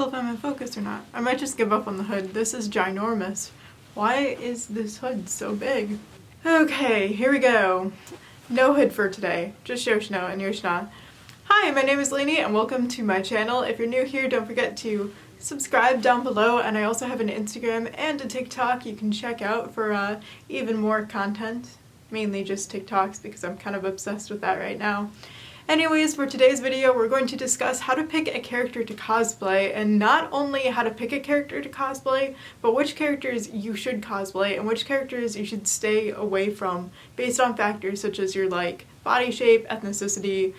tell if I'm in focus or not. I might just give up on the hood. This is ginormous. Why is this hood so big? Okay, here we go. No hood for today. Just Yoshino and Yoshina. Hi, my name is Lainey and welcome to my channel. If you're new here, don't forget to subscribe down below, and I also have an Instagram and a TikTok you can check out for even more content. Mainly just TikToks because I'm kind of obsessed with that right now. Anyways, for today's video, we're going to discuss how to pick a character to cosplay, and not only how to pick a character to cosplay, but which characters you should cosplay and which characters you should stay away from based on factors such as your body shape, ethnicity,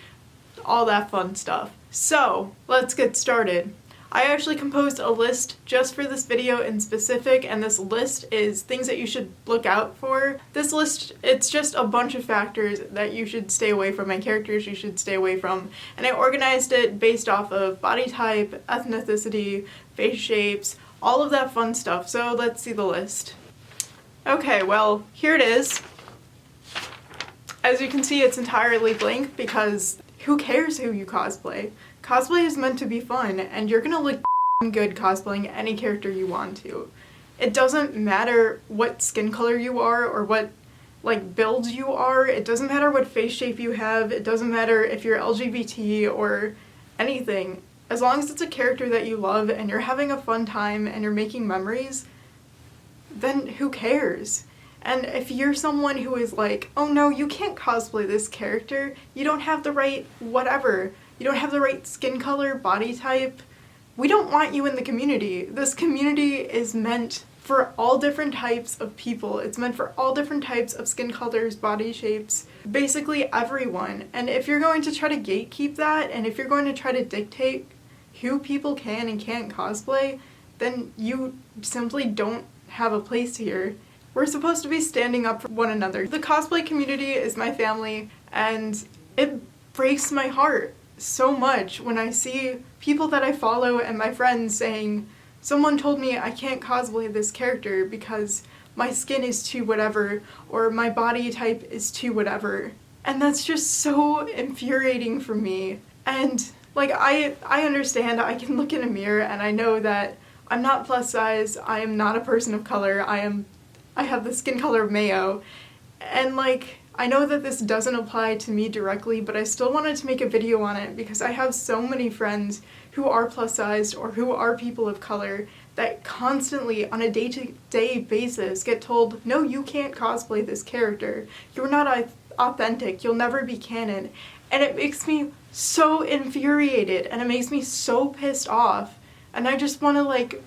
all that fun stuff. So, let's get started. I actually composed a list just for this video in specific, and this list is things that you should look out for. This list, it's just a bunch of factors that you should stay away from and characters you should stay away from, and I organized it based off of body type, ethnicity, face shapes, all of that fun stuff. So let's see the list. Okay, well, here it is. As you can see, it's entirely blank because who cares who you cosplay? Cosplay is meant to be fun, and you're gonna look good cosplaying any character you want to. It doesn't matter what skin color you are or what build you are. It doesn't matter what face shape you have. It doesn't matter if you're LGBT or anything. As long as it's a character that you love and you're having a fun time and you're making memories, then who cares? And if you're someone who is like, oh no, you can't cosplay this character, you don't have the right whatever, you don't have the right skin color, body type, we don't want you in the community. This community is meant for all different types of people. It's meant for all different types of skin colors, body shapes, basically everyone. And if you're going to try to gatekeep that, and if you're going to try to dictate who people can and can't cosplay, then you simply don't have a place here. We're supposed to be standing up for one another. The cosplay community is my family, and it breaks my heart so much when I see people that I follow and my friends saying, someone told me I can't cosplay this character because my skin is too whatever, or my body type is too whatever. And that's just so infuriating for me. And I understand, I can look in a mirror and I know that I'm not plus size, I am not a person of color, I have the skin color of mayo, and I know that this doesn't apply to me directly, but I still wanted to make a video on it because I have so many friends who are plus sized or who are people of color that constantly on a day-to-day basis get told, no, you can't cosplay this character, you're not authentic, you'll never be canon, and it makes me so infuriated and it makes me so pissed off, and I just want to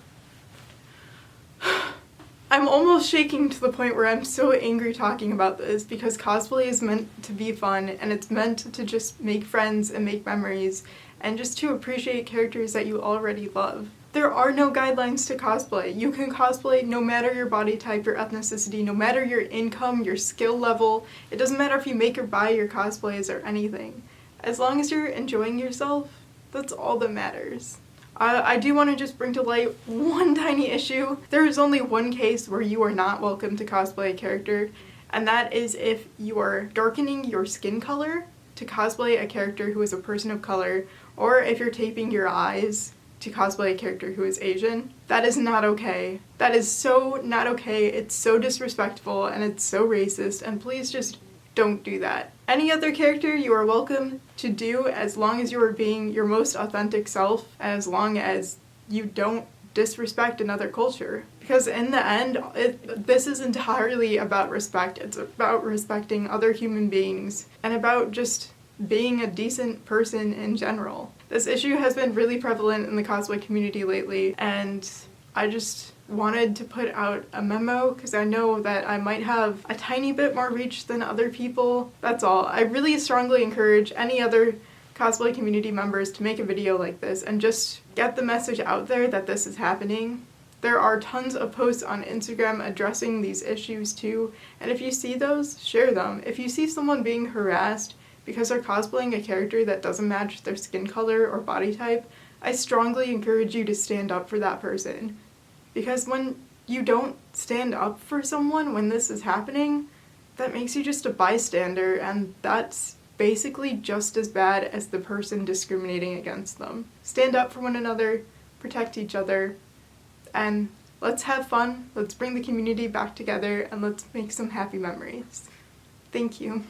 I'm almost shaking to the point where I'm so angry talking about this because cosplay is meant to be fun and it's meant to just make friends and make memories and just to appreciate characters that you already love. There are no guidelines to cosplay. You can cosplay no matter your body type, your ethnicity, no matter your income, your skill level. It doesn't matter if you make or buy your cosplays or anything. As long as you're enjoying yourself, that's all that matters. I do want to just bring to light one tiny issue. There is only one case where you are not welcome to cosplay a character, and that is if you are darkening your skin color to cosplay a character who is a person of color, or if you're taping your eyes to cosplay a character who is Asian. That is not okay. That is so not okay. It's so disrespectful and it's so racist, and please just don't do that. Any other character you are welcome to do as long as you are being your most authentic self, and as long as you don't disrespect another culture. Because in the end, this is entirely about respect. It's about respecting other human beings and about just being a decent person in general. This issue has been really prevalent in the cosplay community lately, and I just wanted to put out a memo because I know that I might have a tiny bit more reach than other people. That's all. I really strongly encourage any other cosplay community members to make a video like this and just get the message out there that this is happening. There are tons of posts on Instagram addressing these issues too, and if you see those, share them. If you see someone being harassed because they're cosplaying a character that doesn't match their skin color or body type, I strongly encourage you to stand up for that person. Because when you don't stand up for someone when this is happening, that makes you just a bystander, and that's basically just as bad as the person discriminating against them. Stand up for one another, protect each other, and let's have fun, let's bring the community back together, and let's make some happy memories. Thank you.